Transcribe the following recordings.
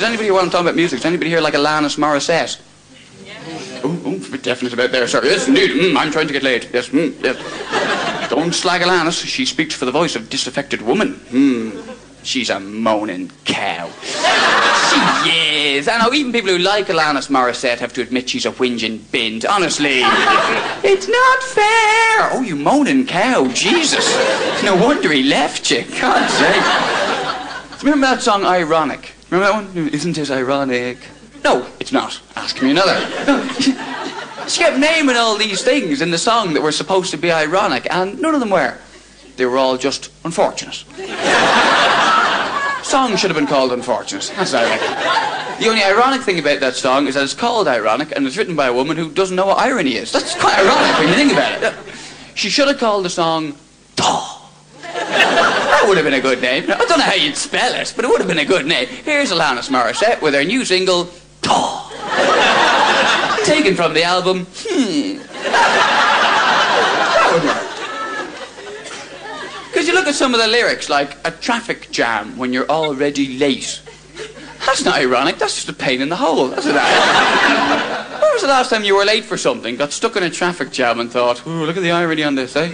Does anybody here, while I'm talking about music, does anybody here like Alanis Morissette? Oh, a bit definite about there, sir. Yes, indeed. I'm trying to get laid. Yes, yes. Don't slag Alanis. She speaks for the voice of disaffected woman. She's a moaning cow. She is. I know even people who like Alanis Morissette have to admit she's a whinging bint. Honestly. It's not fair. Oh, you moaning cow. Jesus. No wonder he left you. God's sake. Remember that song, Ironic? Remember that one? Isn't it ironic? No, it's not. Ask me another. No. She kept naming all these things in the song that were supposed to be ironic, and none of them were. They were all just unfortunate. Song should have been called Unfortunate. That's what I reckon. The only ironic thing about that song is that it's called Ironic and it's written by a woman who doesn't know what irony is. That's quite ironic when you think about it. She should have called the song Taw. That would have been a good name. I don't know how you'd spell it, but it would have been a good name. Here's Alanis Morissette with her new single, Taw. Taken from the album, That would work. Because you look at some of the lyrics, like a traffic jam when you're already late. That's not ironic, that's just a pain in the hole. That's what that is. When was the last time you were late for something, got stuck in a traffic jam and thought, ooh, look at the irony on this, eh?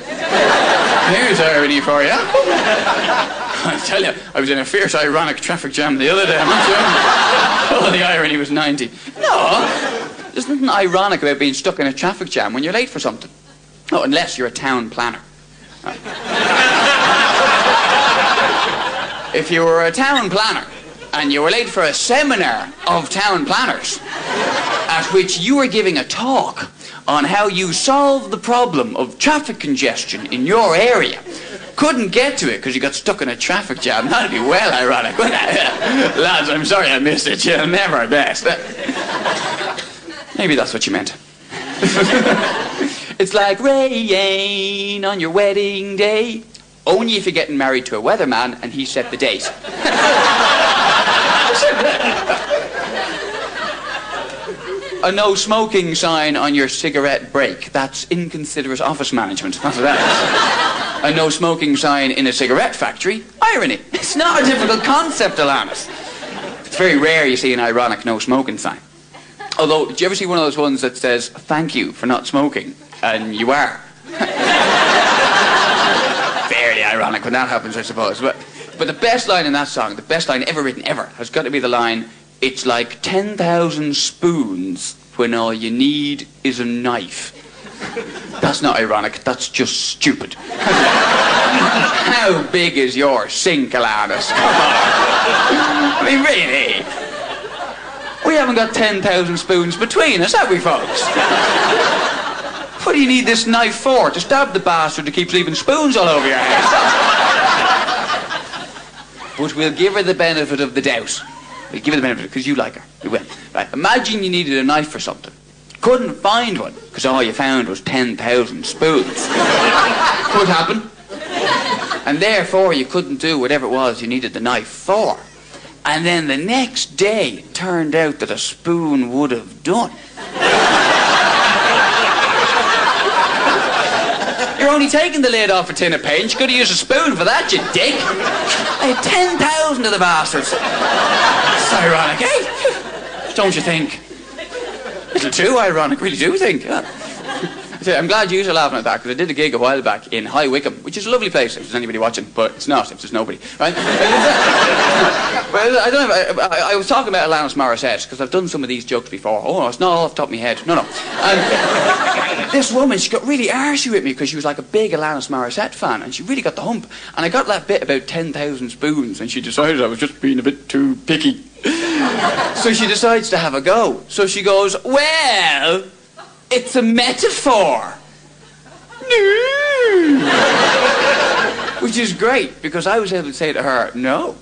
Here's irony for you. I tell you, I was in a fierce ironic traffic jam the other day, I'm not sure. Oh, the irony was 90. No, there's nothing ironic about being stuck in a traffic jam when you're late for something. Oh, unless you're a town planner. If you were a town planner and you were late for a seminar of town planners at which you were giving a talk on how you solve the problem of traffic congestion in your area, couldn't get to it because you got stuck in a traffic jam, that'd be well ironic, wouldn't it? Lads, I'm sorry I missed it. You'll never guess. Maybe that's what you meant. It's like rain on your wedding day. Only if you're getting married to a weatherman and he set the date. A no smoking sign on your cigarette break. That's inconsiderate office management. That's what that is. A no smoking sign in a cigarette factory. Irony. It's not a difficult concept, Alanis. It's very rare you see an ironic no smoking sign. Although, do you ever see one of those ones that says, thank you for not smoking? And you are. Fairly ironic when that happens, I suppose. But the best line in that song, the best line ever written ever, has got to be the line, it's like 10,000 spoons when all you need is a knife. That's not ironic, that's just stupid. How big is your sink, Alanis? Come on. I mean, really? We haven't got 10,000 spoons between us, have we, folks? What do you need this knife for? To stab the bastard who keeps leaving spoons all over your house? But we'll give her the benefit of the doubt. We'll give her the benefit, because you like her. We will. Right. Imagine you needed a knife for something. Couldn't find one, because all you found was 10,000 spoons. Could happen. And therefore, you couldn't do whatever it was you needed the knife for. And then the next day, it turned out that a spoon would have done. You're only taking the lid off a tin of paint. You could have used a spoon for that, you dick. I had 10,000 of the bastards. It's ironic, eh? Don't you think? A little too ironic, really do think. Yeah. I'm glad you are laughing at that, because I did a gig a while back in High Wycombe, which is a lovely place if there's anybody watching, but it's not if there's nobody, right? Well, I don't know. I was talking about Alanis Morissette because I've done some of these jokes before. Oh no, it's not all off the top of my head. No. And this woman, she got really arsey with me because she was like a big Alanis Morissette fan, and she really got the hump. And I got that bit about 10,000 spoons, and she decided I was just being a bit too picky. So she decides to have a go. So she goes, well, it's a metaphor. No. Which is great, because I was able to say to her, no.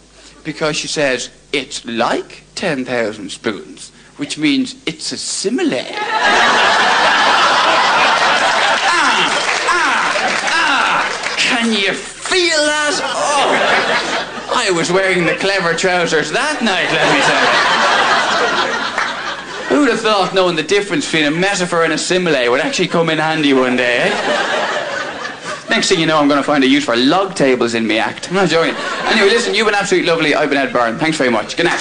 Because she says, it's like 10,000 spoons, which means it's a simile. Can you feel that? Oh, I was wearing the clever trousers that night, let me say. Who'd have thought knowing the difference between a metaphor and a simile would actually come in handy one day, eh? Next thing you know, I'm going to find a use for log tables in me act. I'm not joking. Anyway, listen, you've been absolutely lovely. I've been Ed Byrne. Thanks very much. Good night.